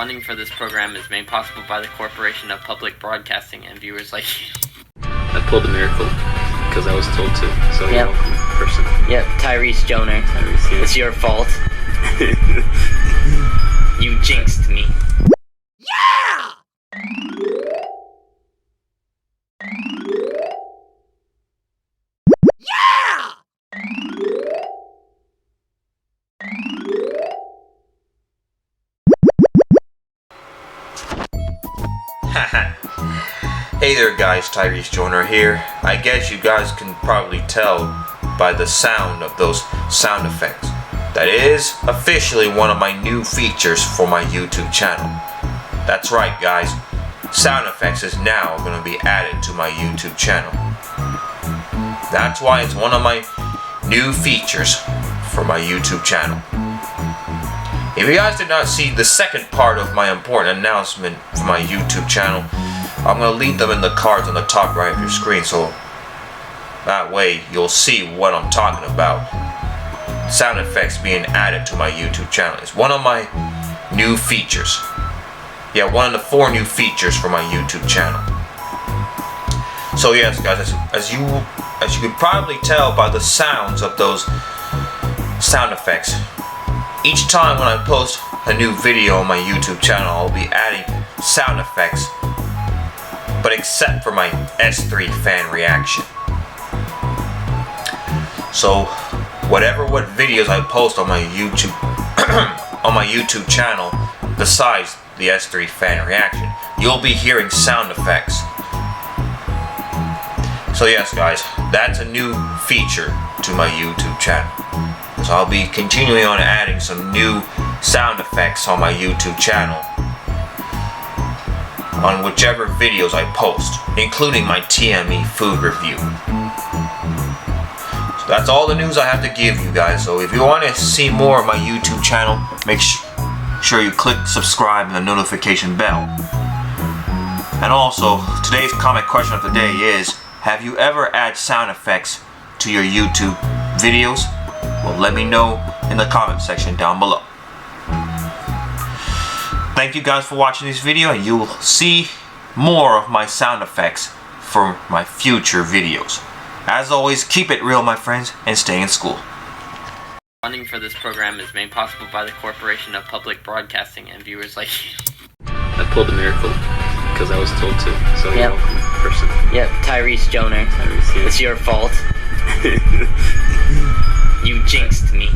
Funding for this program is made possible by the Corporation of Public Broadcasting and viewers like you. I pulled a miracle because I was told to. So you're welcome, person. Yep, Tyrese Joner. Tyrese, yeah. It's your fault. You jinxed me. Yeah! Yeah! Hey there guys, Tyrese Joner here. I guess you guys can probably tell by the sound of those sound effects that it is officially one of my new features for my YouTube channel. That's right guys, sound effects is now going to be added to my YouTube channel. That's why it's one of my new features for my YouTube channel. If you guys did not see the second part of my important announcement for my YouTube channel, I'm going to leave them in the cards on the top right of your screen, so that way you'll see what I'm talking about. Sound effects being added to my YouTube channel is one of my new features. Yeah, one of the 4 new features for my YouTube channel. So yes guys, as you can probably tell by the sounds of those sound effects, each time when I post a new video on my YouTube channel, I'll be adding sound effects, but except for my S3 fan reaction. So what videos I post on my YouTube on my YouTube channel besides the S3 fan reaction, you'll be hearing sound effects. So yes guys, that's a new feature to my YouTube channel. So I'll be continuing on adding some new sound effects on my YouTube channel on whichever videos I post, including my TME food review. So that's all the news I have to give you guys. So if you want to see more of my YouTube channel, make sure you click subscribe and the notification bell. And also, today's comment question of the day is, have you ever added sound effects to your YouTube videos? Well, let me know in the comment section down below. Thank you guys for watching this video, and you'll see more of my sound effects for my future videos. As always, keep it real my friends, and stay in school. Funding for this program is made possible by the Corporation of Public Broadcasting and viewers like you. I pulled a miracle because I was told to. So you're welcome, person. Yep, Tyrese Joner. Tyrese, yeah. It's your fault. You jinxed me.